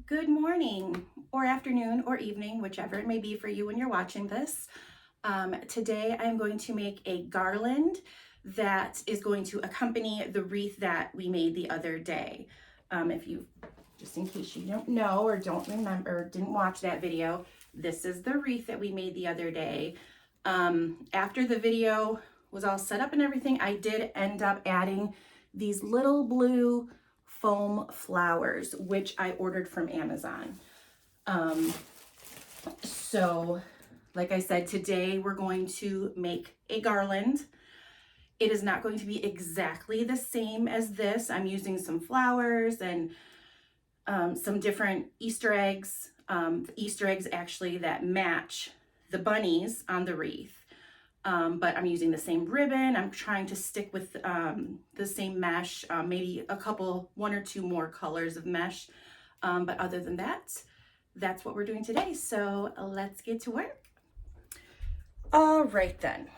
Good morning or afternoon or evening, whichever it may be for you when you're watching this. Today I'm going to make a garland that is going to accompany the wreath that we made the other day. Just in case you don't know or don't remember, or didn't watch that video, this is the wreath that we made the other day. After the video was all set up and everything, I did end up adding these little blue foam flowers, which I ordered from Amazon. So like I said, today we're going to make a garland. It is not going to be exactly the same as this. I'm using some flowers and some different Easter eggs. Easter eggs actually that match the bunnies on the wreath. But I'm using the same ribbon. I'm trying to stick with the same mesh, maybe one or two more colors of mesh. But other than that, that's what we're doing today. So let's get to work. All right then.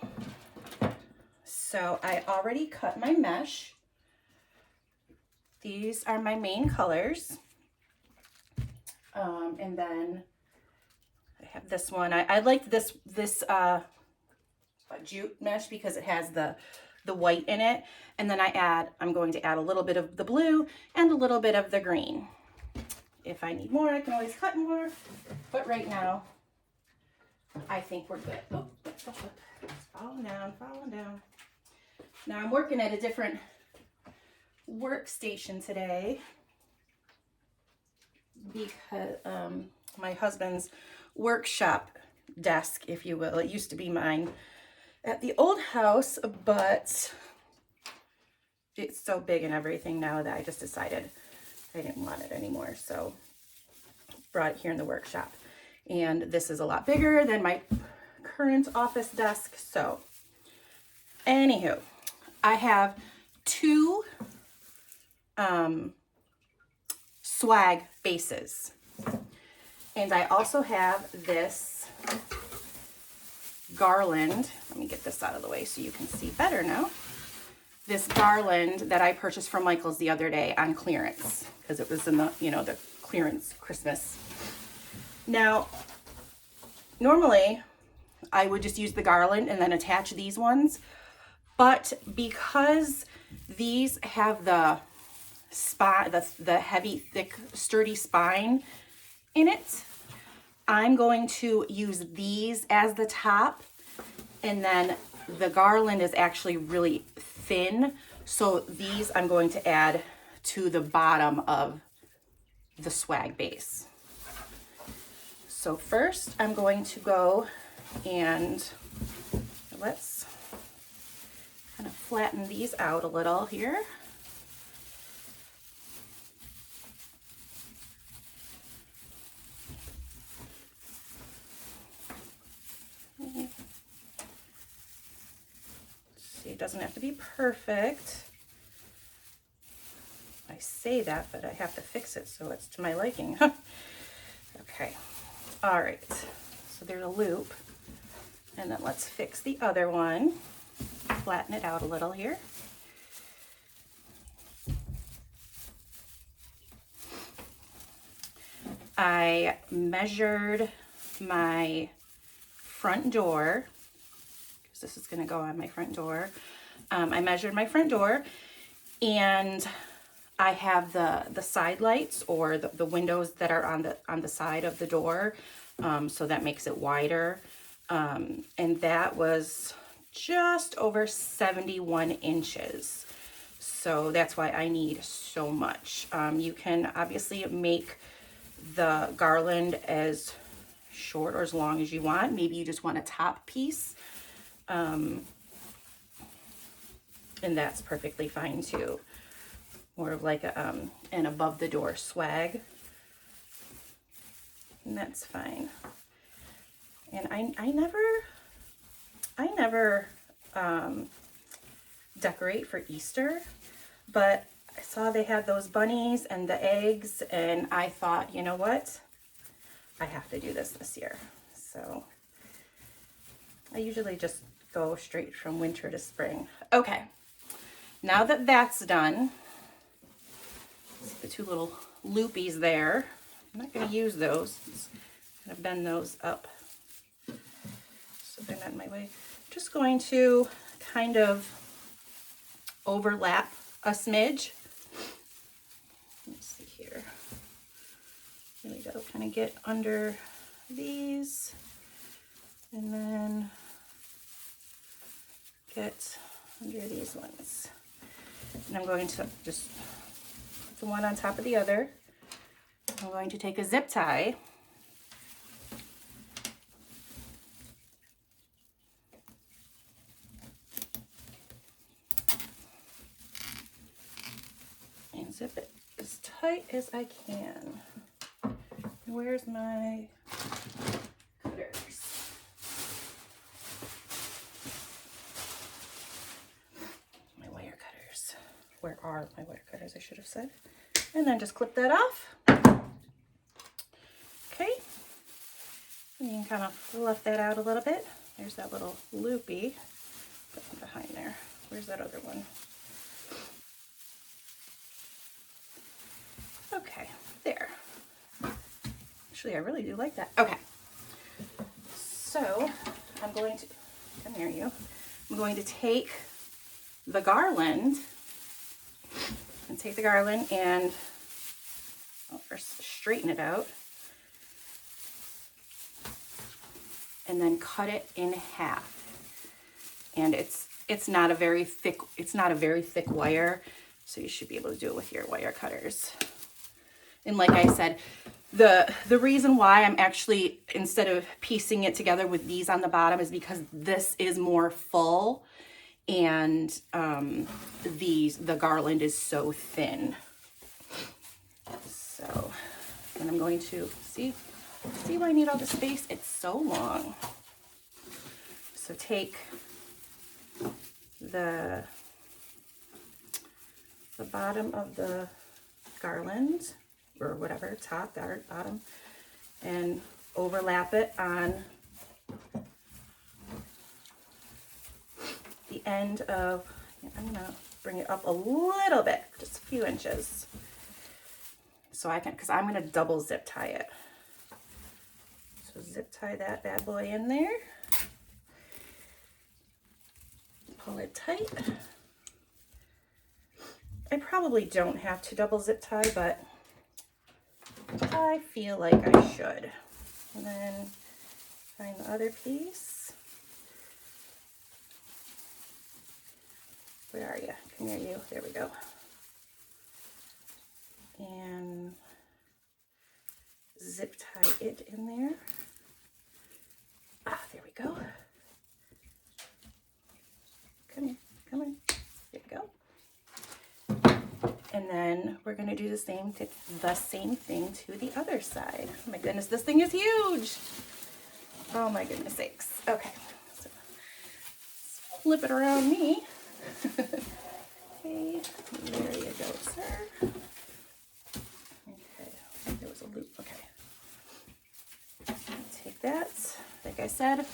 So I already cut my mesh. These are my main colors. And then I have this one. I like this jute mesh because it has the white in it. And then I'm going to add a little bit of the blue and a little bit of the green. If I need more, I can always cut more. But right now, I think we're good. Oh, it's falling down, falling down. Now I'm working at a different workstation today because my husband's workshop desk, if you will, it used to be mine at the old house, but it's so big and everything now that I just decided I didn't want it anymore. So brought it here in the workshop. And this is a lot bigger than my current office desk. So anywho, I have two swag bases. And I also have this garland. Let me get this out of the way so you can see better now. This garland that I purchased from Michael's the other day on clearance because it was in the clearance Christmas. Now, normally I would just use the garland and then attach these ones, but because these have the spine, the heavy, thick, sturdy spine in it, I'm going to use these as the top, and then the garland is actually really thin, so these I'm going to add to the bottom of the swag base. So first I'm going to go and let's kind of flatten these out a little here. See, it doesn't have to be perfect. I say that, but I have to fix it so it's to my liking. Okay. All right. So there's a loop. And then let's fix the other one. Flatten it out a little here. I measured my front door, because this is going to go on my front door. I measured my front door, and I have the side lights or the windows that are on the side of the door, so that makes it wider. And that was just over 71 inches. So that's why I need so much. You can obviously make the garland as short or as long as you want. Maybe you just want a top piece. And that's perfectly fine too. More of like an above the door swag. And that's fine. And I never decorate for Easter, but I saw they had those bunnies and the eggs, and I thought, you know what? I have to do this year. So I usually just go straight from winter to spring. Okay, now that that's done, see the two little loopies there. I'm not going to use those. I'm going to bend those up so they're not in my way. I'm just going to kind of overlap a smidge. Let's see here. There we go. Kind of get under these and then get under these ones. And I'm going to just put the one on top of the other. I'm going to take a zip tie and zip it as tight as I can. Where's my cutters? My wire cutters. Where are my wire cutters, I should have said. And then just clip that off. Okay. And you can kind of fluff that out a little bit. There's that little loopy. Put them behind there. Where's that other one? Okay, there. Actually, I really do like that. Okay. So, I'm going to, come here you. I'm going to take the garland and I'll first straighten it out and then cut it in half. And it's not a very thick wire, so you should be able to do it with your wire cutters. And like I said, the reason why I'm actually, instead of piecing it together with these on the bottom, is because this is more full and the garland is so thin. So, and I'm going to, see why I need all the space? It's so long. So take the bottom of the garland, or whatever, top, bottom, and overlap it on the end of, I'm gonna bring it up a little bit, just a few inches, so I can, because I'm gonna double zip tie it. So zip tie that bad boy in there, pull it tight. I probably don't have to double zip tie, but I feel like I should. And then find the other piece. Where are you? Come here, you. There we go. And zip tie it in there. Ah, there we go. Come here, come on. There we go. And then we're going to do the same thing to the other side. Oh my goodness, this thing is huge. Oh my goodness sakes. Okay, so let's flip it around me. Okay, there you go, sir. Okay, there was a loop. Okay. Take that, like I said,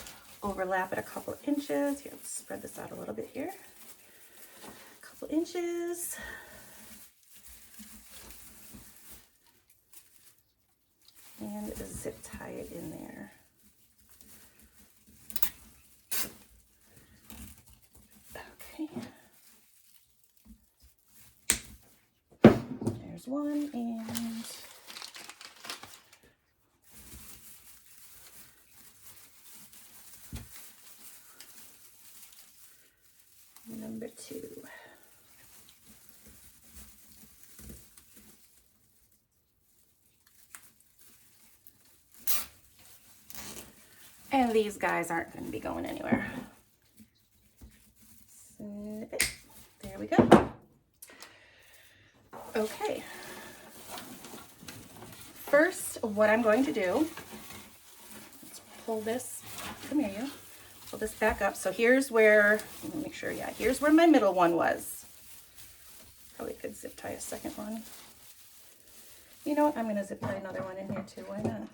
overlap it a couple inches. Here, let's spread this out a little bit here. A couple inches. And zip tie it in there. Okay. There's one, and number two. And these guys aren't going to be going anywhere. Snip it. There we go. Okay. First, what I'm going to do, let's pull this, come here you, pull this back up. So here's where, let me make sure, yeah, here's where my middle one was. Probably could zip tie a second one. You know what, I'm going to zip tie another one in here too, why not?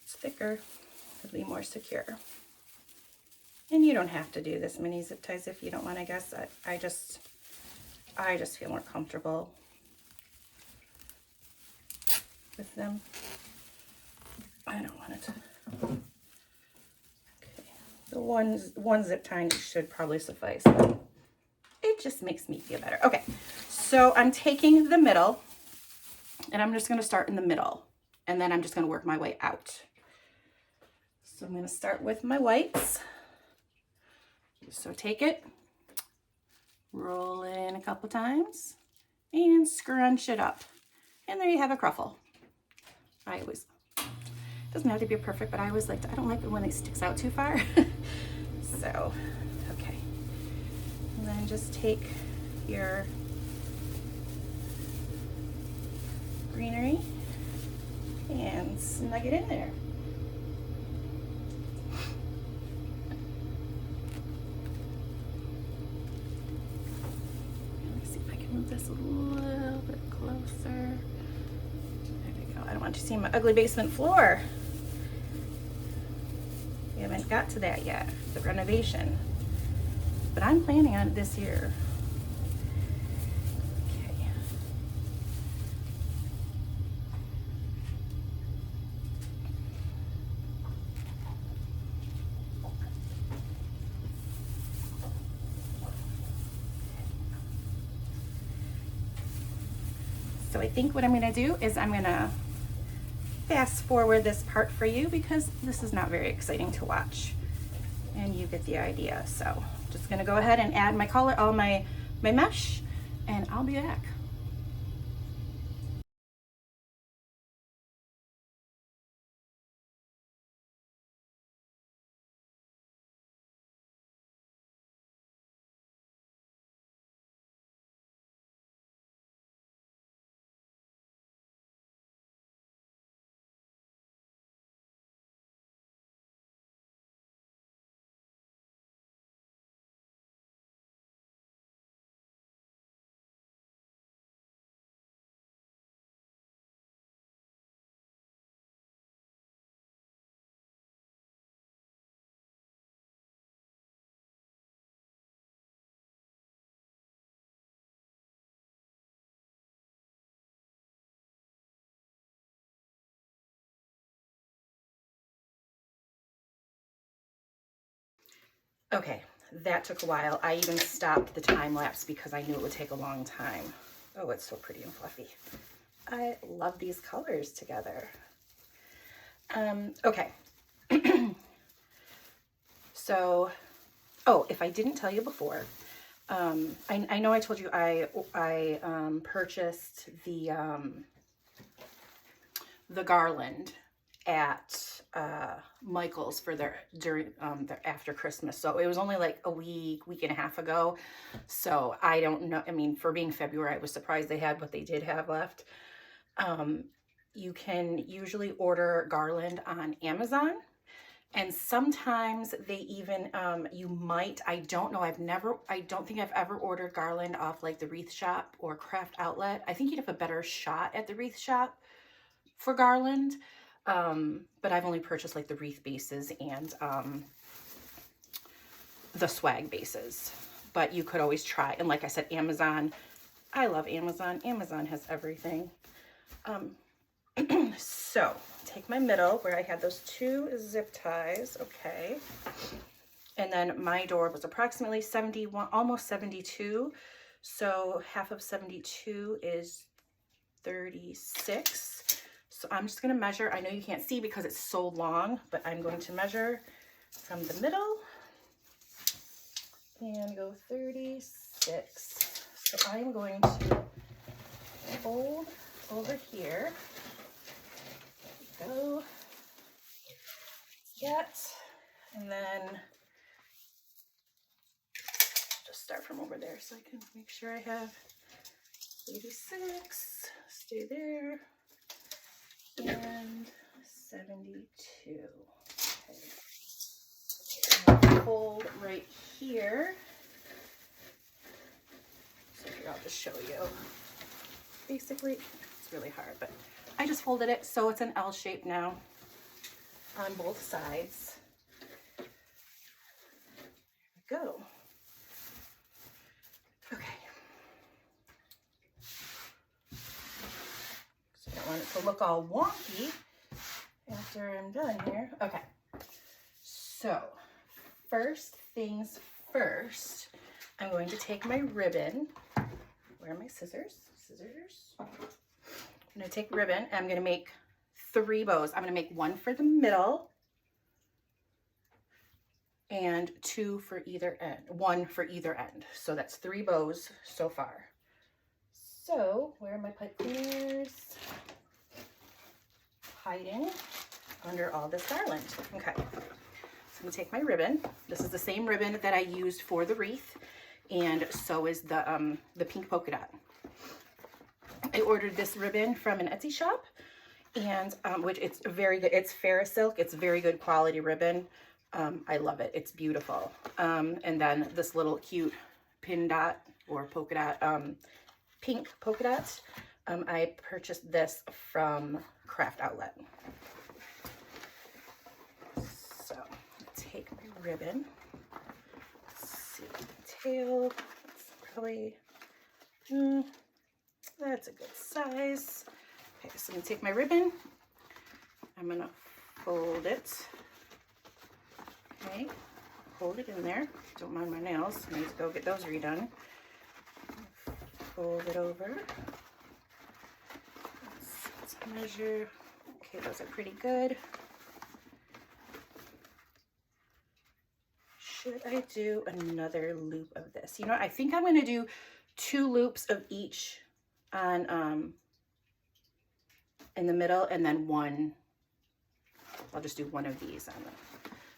It's thicker. It'll be more secure. And you don't have to do this many zip ties if you don't want, I guess. I just feel more comfortable. with them. I don't want it to. Okay. The one zip tie should probably suffice. It just makes me feel better. Okay, so I'm taking the middle and I'm just going to start in the middle and then I'm just going to work my way out. So I'm going to start with my whites. So take it, roll it in a couple times and scrunch it up. And there you have a cruffle. Doesn't have to be perfect, but I don't like it when it sticks out too far. So, okay. And then just take your greenery and snug it in there. Let me see if I can move this a little bit closer. There we go. I don't want you to see my ugly basement floor. We haven't got to that yet, the renovation. But I'm planning on it this year. Okay. So I think what I'm going to do is I'm going to fast forward this part for you because this is not very exciting to watch. And you get the idea. So just going to go ahead and add my color, all my mesh, and I'll be back. Okay, that took a while. I even stopped the time lapse because I knew it would take a long time. Oh, it's so pretty and fluffy. I love these colors together. Okay. So, oh, if I didn't tell you before, I know I told you I purchased the Garland at Michael's for their after Christmas. So it was only like a week and a half ago. So I don't know. I mean, for being February, I was surprised they had what they did have left. You can usually order Garland on Amazon. And sometimes they even, you might, I don't know, I don't think I've ever ordered Garland off like the Wreath Shop or Craft Outlet. I think you'd have a better shot at the Wreath Shop for Garland. But I've only purchased like the wreath bases and the swag bases. But you could always try. And like I said, Amazon, I love Amazon. Amazon has everything. So take my middle where I had those two zip ties. Okay. And then my door was approximately 71, almost 72. So half of 72 is 36. So I'm just going to measure. I know you can't see because it's so long, but I'm going to measure from the middle and go 36. So I'm going to fold over here. Go. Yet. And then just start from over there so I can make sure I have 86. Stay there. And 72. Okay. Fold right here. So here, I'll just show you. Basically, it's really hard, but I just folded it so it's an L shape now on both sides. There we go. Okay. So don't want it to look all wonky after I'm done here. Okay, so first things first, I'm going to take my ribbon. Where are my scissors? Scissors. I'm going to take ribbon and I'm going to make 3 bows. I'm going to make 1 for the middle and 2 for either end, 1 for either end. So that's 3 bows so far. So where are my pipe cleaners? Hiding under all this garland. Okay, so I'm gonna take my ribbon. This is the same ribbon that I used for the wreath, and so is the pink polka dot. I ordered this ribbon from an Etsy shop, and which it's very good. It's Ferrosilk. It's very good quality ribbon. I love it. It's beautiful. And then this little cute pin dot or polka dot, pink polka dots. I purchased this from Craft Outlet. So take my ribbon. Let's see, tail. It's probably that's a good size. Okay, so I'm gonna take my ribbon. I'm gonna fold it. Okay, hold it in there. Don't mind my nails. I need to go get those redone. Fold it over. Let's measure. Okay, those are pretty good. Should I do another loop of this? You know, I think I'm going to do 2 loops of each on in the middle, and then 1. I'll just do 1 of these on them.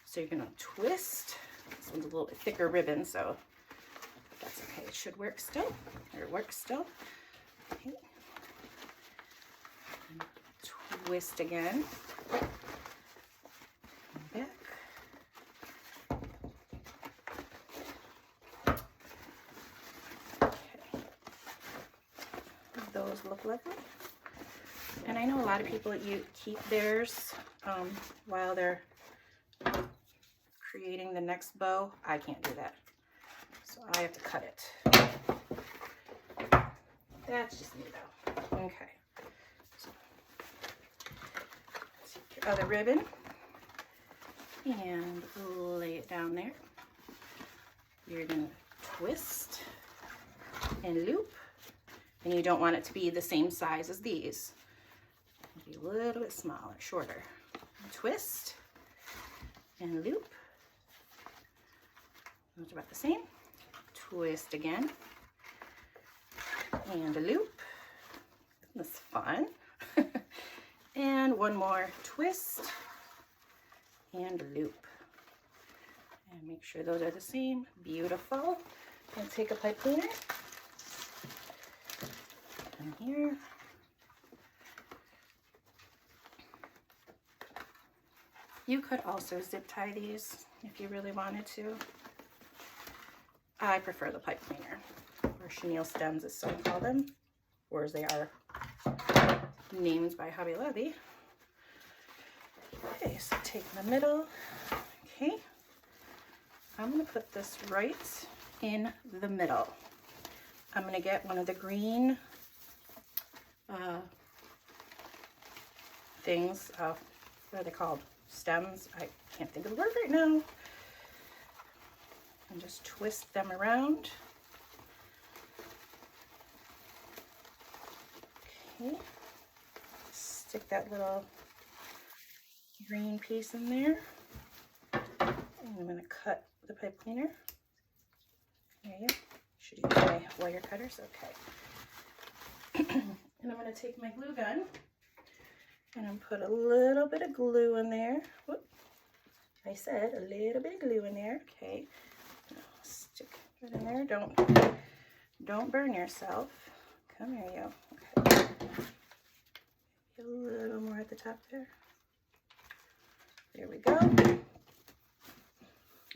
So you're going to twist. This one's a little bit thicker ribbon, so that's okay. It should work still. Or it works still. Okay. Twist again. Back. Okay. Those look lovely. And I know a lot of people keep theirs while they're creating the next bow. I can't do that. So I have to cut it. That's just me though. Okay. So take your other ribbon and lay it down there. You're going to twist and loop. And you don't want it to be the same size as these. Be a little bit smaller, shorter. Twist and loop. Those are about the same. Twist again and a loop. That's fun. And 1 more twist and loop. And make sure those are the same. Beautiful. And take a pipe cleaner. And here. You could also zip tie these if you really wanted to. I prefer the pipe cleaner, or chenille stems as some call them, or as they are named by Hobby Lobby. Okay, so take the middle. Okay, I'm going to put this right in the middle. I'm going to get one of the green things. What are they called? Stems. I can't think of the word right now. And just twist them around. Okay. Stick that little green piece in there. And I'm going to cut the pipe cleaner. There you go. Should use my wire cutters. Okay. And I'm going to take my glue gun and I'm put a little bit of glue in there. Whoop. I said a little bit of glue in there. Okay. Stick it in there. Don't burn yourself. Come here, you. Okay. A little more at the top there. There we go.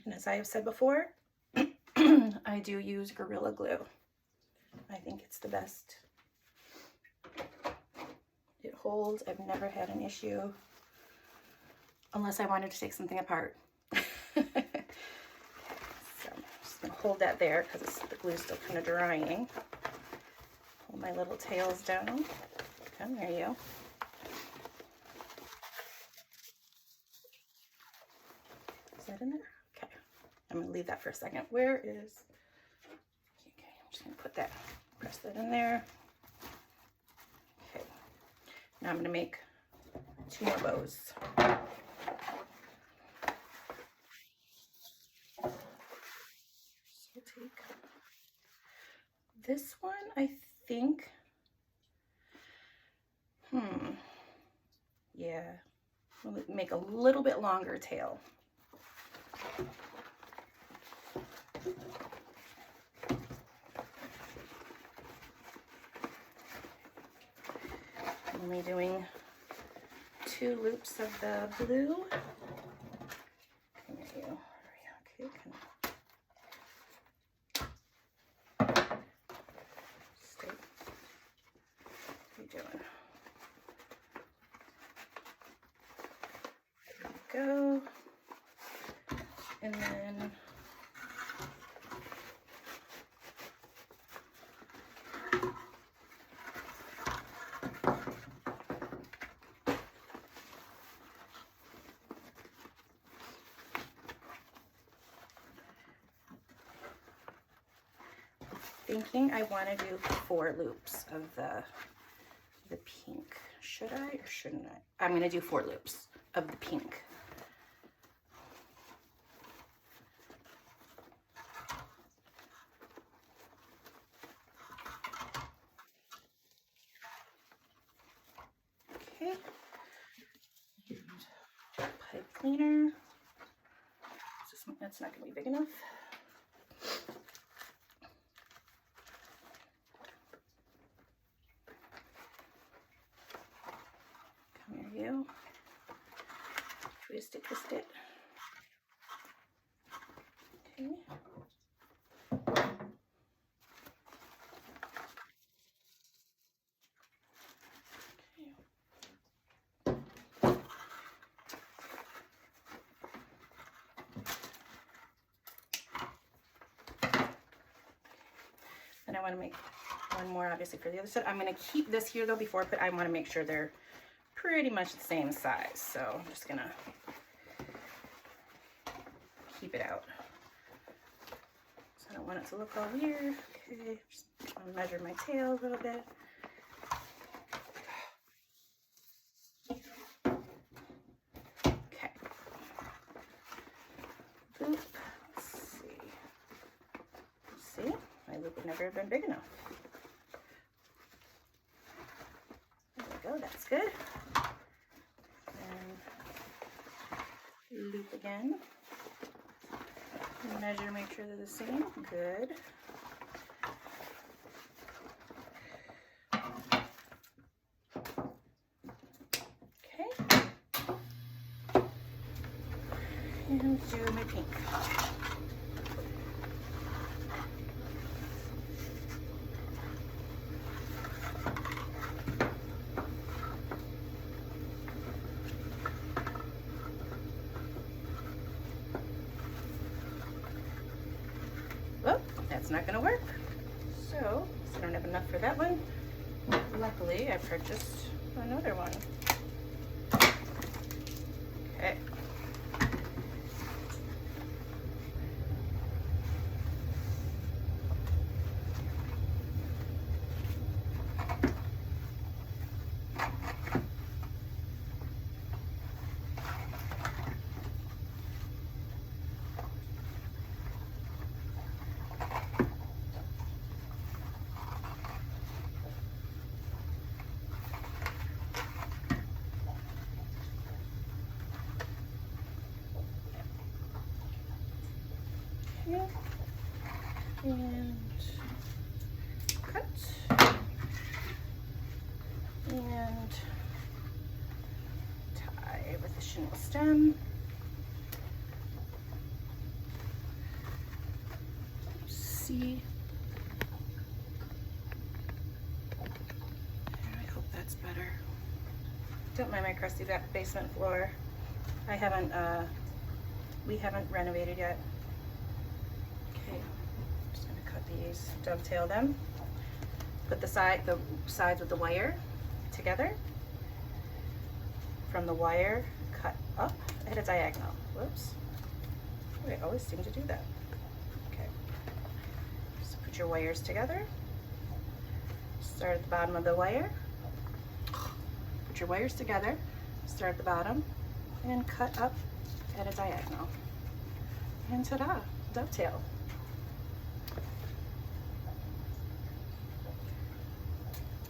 And as I have said before, I do use Gorilla Glue. I think it's the best. It holds. I've never had an issue unless I wanted to take something apart. So I'm just going to hold that there because the glue is still kind of drying. Pull my little tails down. Come, there you go. I'm gonna leave that for a second. Where is, okay, I'm just gonna put that, press that in there. Okay, now I'm gonna make 2 more bows. So take this one, I think, yeah, we'll make a little bit longer tail. I'm only doing 2 loops of the blue. Come here, you. Okay, stay. What are you doing? There we go. And then thinking I want to do 4 loops of the pink. Should I or shouldn't I? I'm going to do 4 loops of the pink. Okay. Pipe cleaner. That's not going to be big enough. Come here, you. Twist it, twist it. Okay. And I want to make 1 more, obviously, for the other side. I'm going to keep this here, though, before I put, I want to make sure they're pretty much the same size. So I'm just going to keep it out. So I don't want it to look all weird. Okay, just want to measure my tail a little bit. Okay. Loop. Let's see. See? My loop would never have been big enough. There we go, that's good. And loop again. Measure, make sure they're the same. Good. Okay. And do my pink. Well, that's not going to work. So I don't have enough for that one. Luckily, I purchased another one. Okay. And cut and tie with the chenille stem. See, I hope that's better. Don't mind my crusty basement floor. We haven't renovated yet. Okay, just gonna cut these, dovetail them. Put the sides with the wire together. From the wire, cut up at a diagonal. Whoops. I always seem to do that. Okay. So put your wires together. Start at the bottom of the wire. Put your wires together. Start at the bottom and cut up at a diagonal. And ta-da, dovetail.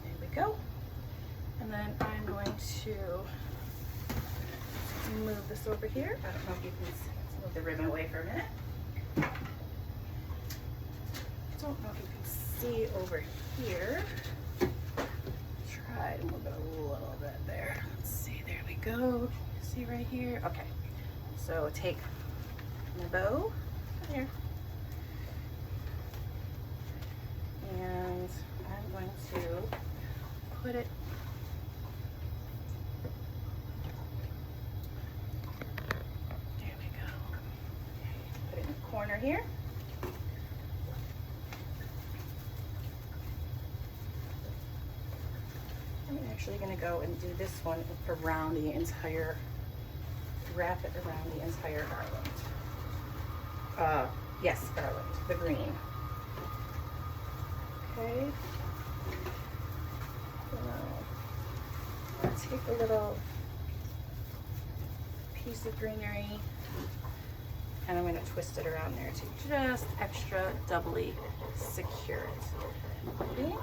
There we go. And then I'm going to move this over here. I don't know if you can see. Let's move the ribbon away for a minute. Don't know if you can see over here. Try to move it a little bit there. Let's see, there we go. See right here? Okay. So take my bow here. And I'm going to put it corner here. I'm actually going to go and do this one around the entire, wrap it around the entire garland. Yes, garland, the green. Okay. I'll take a little piece of greenery and I'm going to twist it around there to just extra doubly secure it. Okay.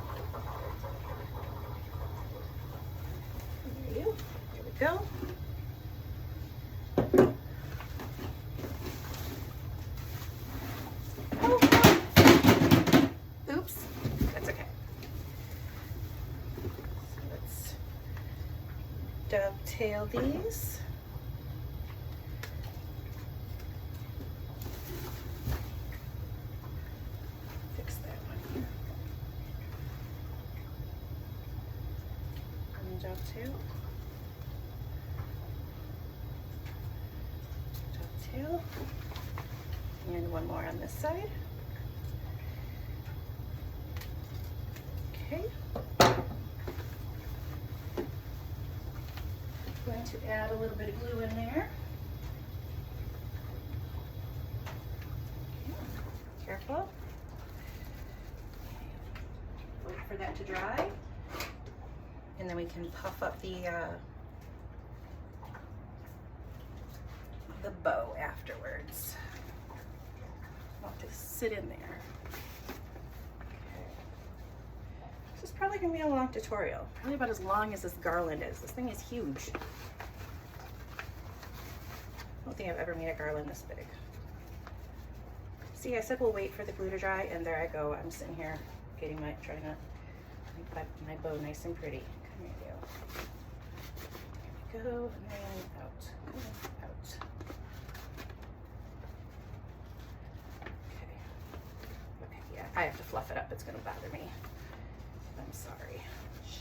There we go. Oh, oops, that's okay. So let's dovetail these. Dovetail, and one more on this side. Okay. Going to add a little bit of glue in there. Okay. Careful. Wait for that to dry. And then we can puff up the bow afterwards. I want to sit in there. Okay. This is probably going to be a long tutorial. Probably about as long as this garland is. This thing is huge. I don't think I've ever made a garland this big. See, I said we'll wait for the glue to dry, and there I go. I'm sitting here getting trying to make my bow nice and pretty. There we go, and then out, out. Okay, yeah, I have to fluff it up. It's gonna bother me. I'm sorry,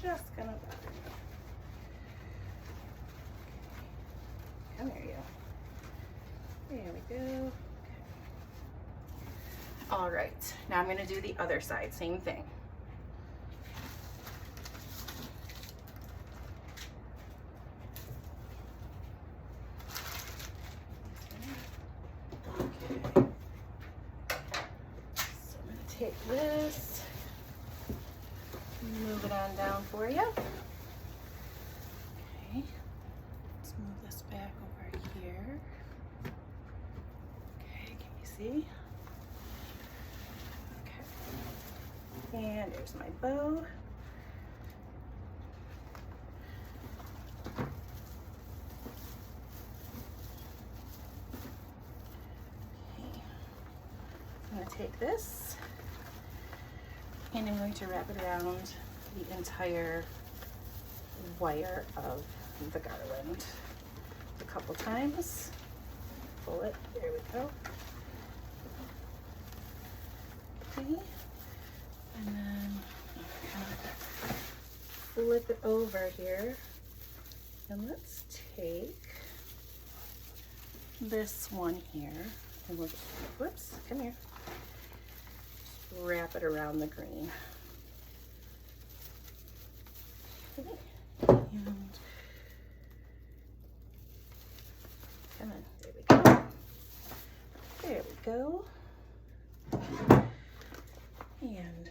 just gonna bother me. Okay. Come here, you. There we go. Okay. All right, now I'm gonna do the other side, same thing. Take this, move it on down for you. Okay, let's move this back over here. Okay, can you see? Okay, and there's my bow. Okay, I'm going to take this. And I'm going to wrap it around the entire wire of the garland a couple times. Pull it, there we go. Okay, and then flip it over here. And let's take this one here, and we'll just, whoops, come here. Wrap it around the green. Okay. And come on, there we go. go. And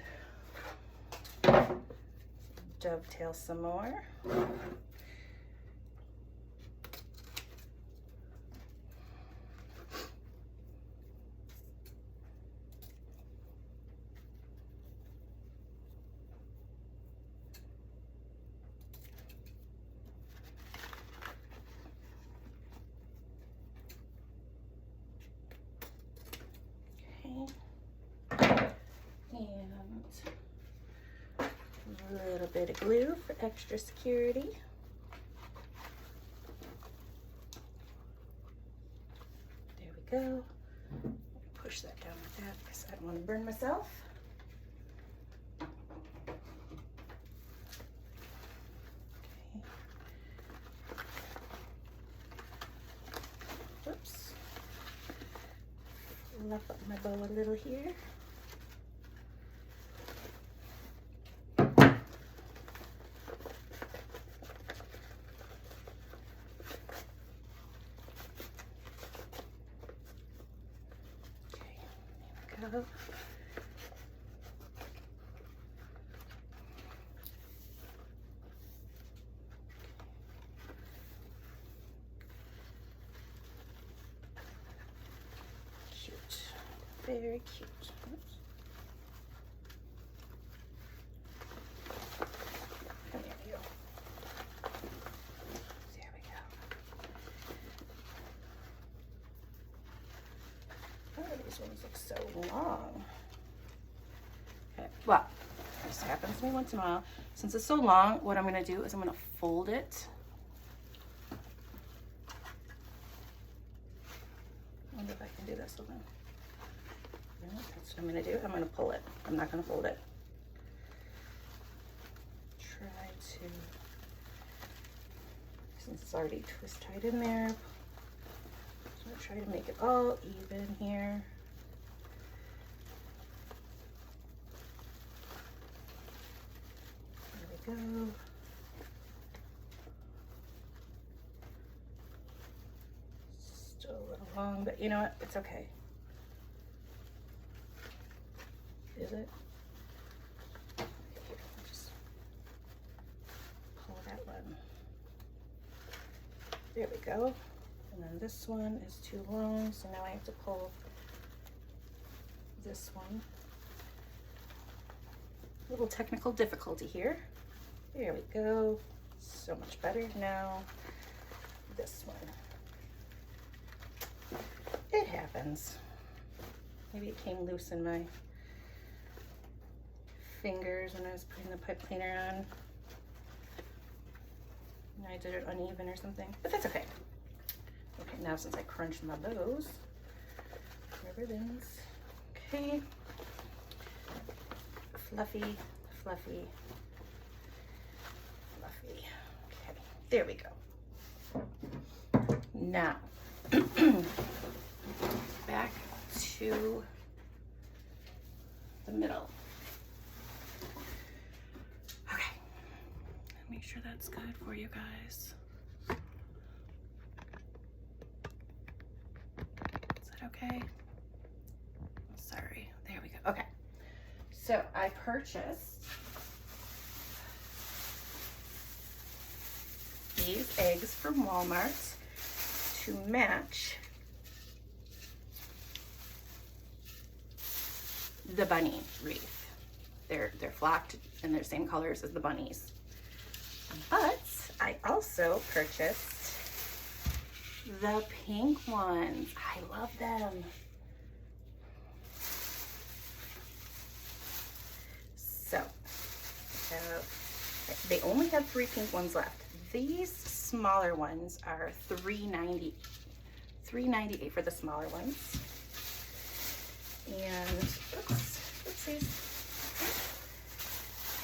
dovetail some more. And a little bit of glue for extra security. There we go. Push that down like that because I don't want to burn myself. Okay. Whoops. Luff up my bow a little here. Go. Cute, very cute. Oops. There we go. There we go. Oh, these ones look so long. Okay, well, this happens to me once in a while. Since it's so long, what I'm going to do is I'm going to fold it. I wonder if I can do this with them. No, that's what I'm going to do. I'm going to pull it. I'm not going to fold it. Try to, since it's already twist tied in there, so I'll try to make it all even here. There we go. Still a little long, but you know what? It's okay. Is it? Here, I'll just pull that one. There we go. And then this one is too long, so now I have to pull this one. A little technical difficulty here. There we go. So much better now. This one. It happens. Maybe it came loose in my fingers when I was putting the pipe cleaner on. And I did it uneven or something, but that's okay. Okay, now since I crunched my bows, ribbons. Okay. Fluffy, fluffy, fluffy. Okay, there we go. Now, back to the middle. Okay, make sure that's good for you guys. Is that okay? Sorry, there we go. Okay, so I purchased these eggs from Walmart to match the bunny wreath. They're flocked and they're the same colors as the bunnies. But I also purchased the pink ones. I love them. So, they only have 3 pink ones left. These smaller ones are $3.98 for the smaller ones. And oops, oopsies.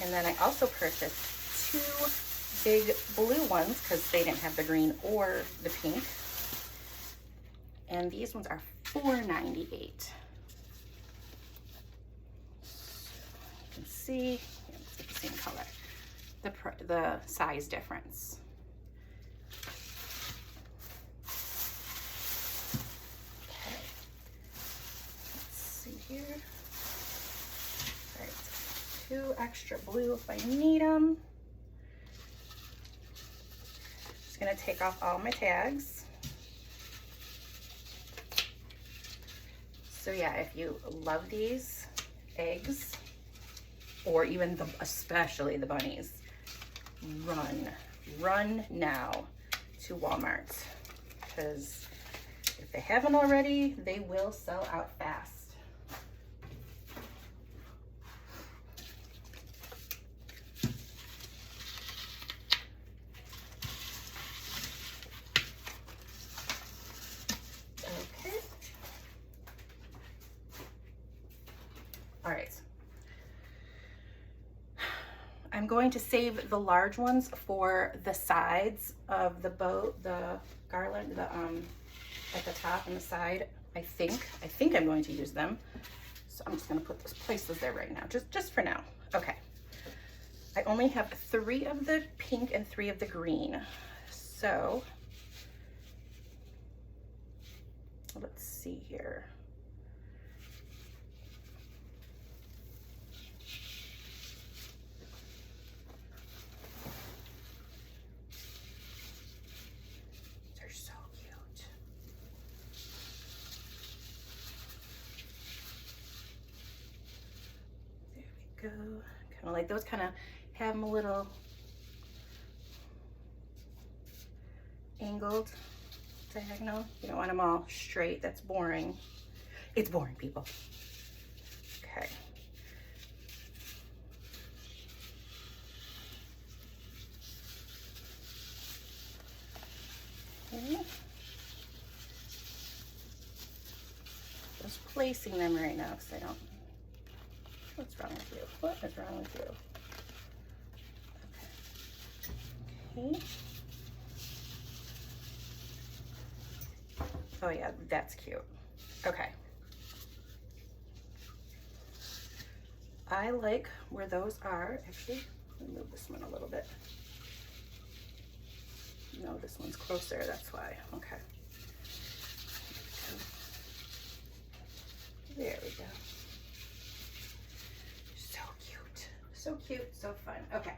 And then I also purchased 2 big blue ones because they didn't have the green or the pink. And these ones are $4.98. You can see, yeah, it's the same color. The size difference. Okay. extra blue if I need them. Just gonna take off all my tags. So yeah, if you love these eggs, or even especially the bunnies, run now to Walmart, because if they haven't already, they will sell out fast. Okay. All right. I'm going to save the large ones for the sides of the boat, the garland, at the top and the side. I think I'm going to use them. So I'm just going to place those there right now, just for now. Okay. I only have 3 of the pink and 3 of the green. So let's see here. Go, kind of like those, kind of have them a little angled, diagonal. You don't want them all straight. That's boring. It's boring, people. Okay. Okay. Just placing them right now because I don't. What's wrong with you? What is wrong with you? Okay. Okay. Oh yeah, that's cute. Okay. I like where those are. Actually, let me move this one a little bit. No, this one's closer, that's why. Okay. There we go. So cute, so fun. Okay,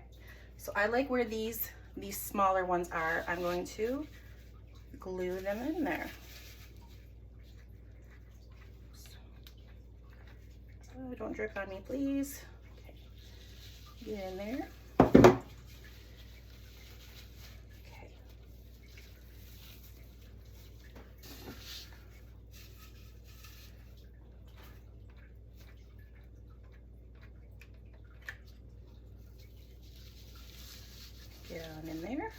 so I like where these smaller ones are. I'm going to glue them in there. Oh, don't drip on me, please. Okay, get in there. Okay. Get on in there.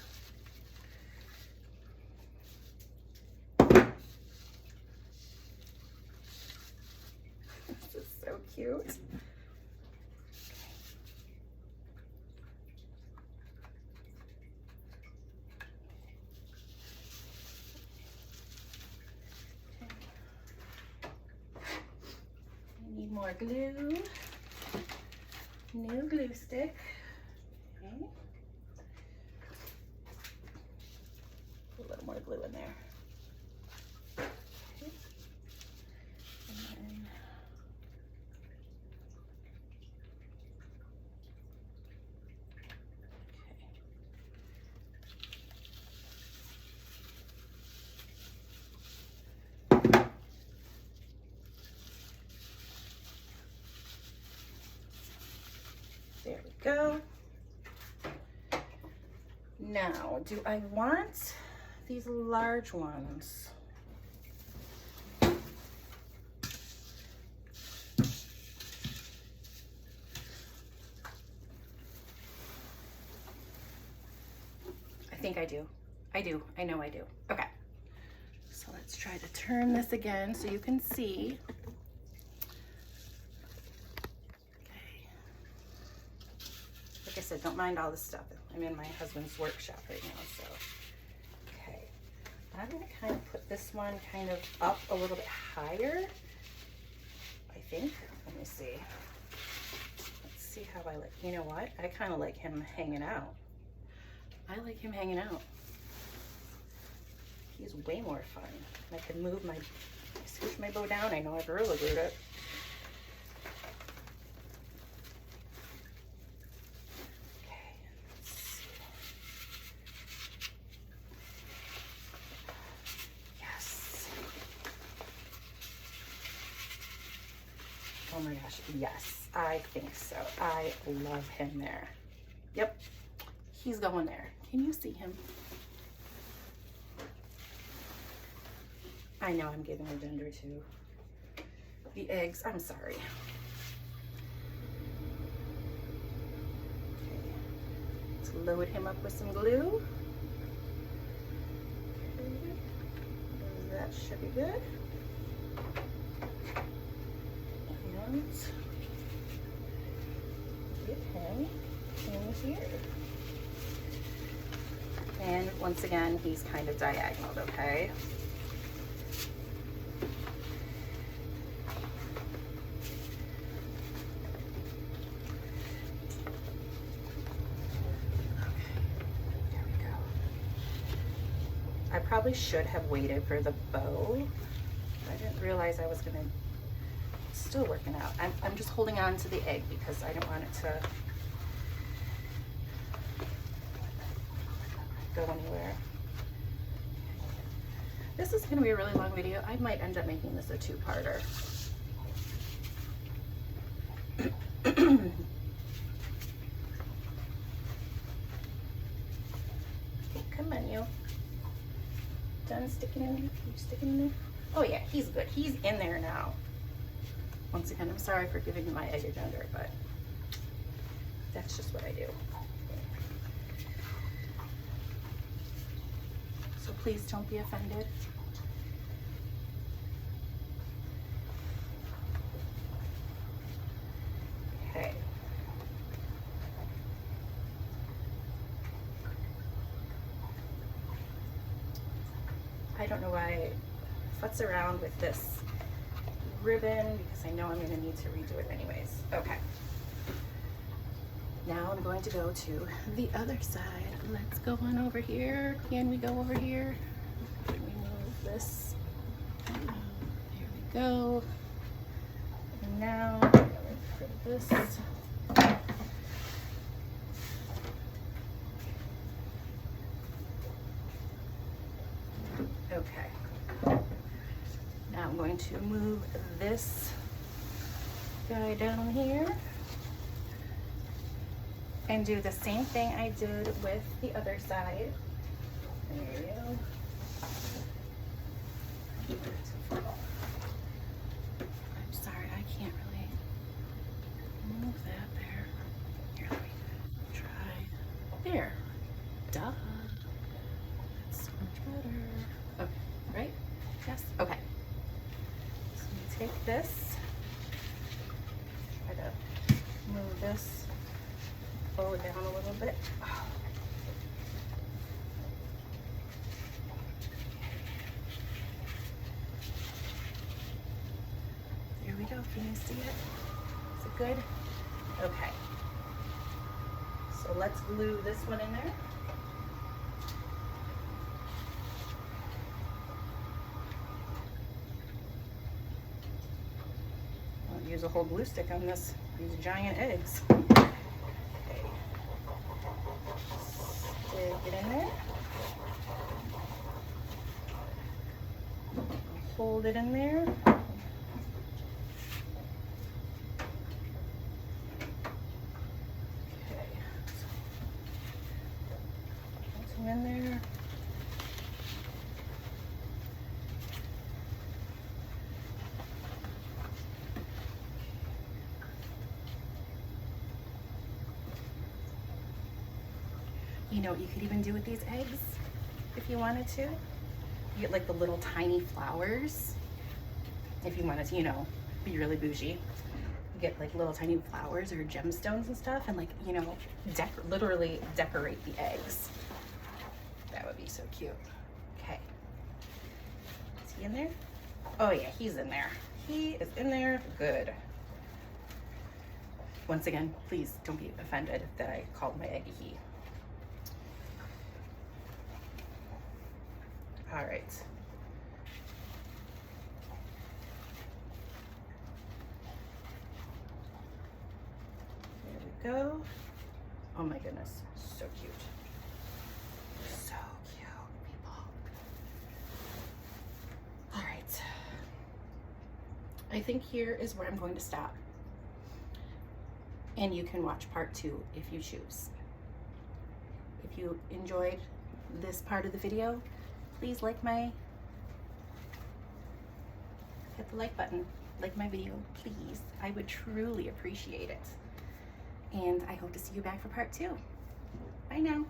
This is so cute. I need more glue. New glue stick. Okay. A little more glue in there. Okay. And then there we go. Now, do I want these large ones? I think I do. I know I do. Okay. So let's try to turn this again so you can see. Okay. Like I said, don't mind all this stuff. I'm in my husband's workshop right now, so. Okay. I'm gonna kind of put this one kind of up a little bit higher, I think. Let me see. Let's see how I like, you know what? I kind of like him hanging out. I like him hanging out. He's way more fun. I can move my, scooch my bow down. I know I gorilla glued it. my gosh, yes, I think so. I love him there. Yep, he's going there. Can you see him? I know I'm giving a gender to the eggs. I'm sorry. Okay. Let's load him up with some glue. Okay. That should be good. And get him in here. And once again, he's kind of diagonal, okay? I probably should have waited for the bow. I didn't realize I was gonna, still working out. I'm just holding on to the egg because I don't want it to go anywhere. This is gonna be a really long video. I might end up making this a two-parter. Come on, you. Done sticking in there? You sticking in there? Oh yeah, he's good. He's in there now. Once again, I'm sorry for giving you my egg agenda, but that's just what I do. So please don't be offended. Okay. I don't know why I futz around with this ribbon because I know I'm going to need to redo it anyways. Okay. Now I'm going to go to the other side. Let's go on over here. Can we go over here? Can we move this? Here we go. And now I'm going to put this. Okay. Now I'm going to move this guy down here and do the same thing I did with the other side. There you go. I'm sorry, I can't really move that there. Here, let me try. There. Duh. That's so much better. Okay, right? Yes? Okay. So I'm gonna take this, try to move this bow down a little bit. There we go. Can you see it? Is it good? Okay. So let's glue this one in there. I'll use a whole glue stick on these giant eggs. Okay. Stick it in there. Hold it in there. In there. You know what you could even do with these eggs if you wanted to? You get like the little tiny flowers. If you wanted to, you know, be really bougie. You get like little tiny flowers or gemstones and stuff and like, you know, literally decorate the eggs. That would be so cute. Okay. Is he in there? Oh yeah, he's in there. He is in there. Good. Once again, please don't be offended that I called my egg a he. All right. There we go. Oh my goodness, so cute. So cute, people. All right. I think here is where I'm going to stop. And you can watch part 2 if you choose. If you enjoyed this part of the video, please hit the like button, like my video, please. I would truly appreciate it. And I hope to see you back for part 2. Bye now.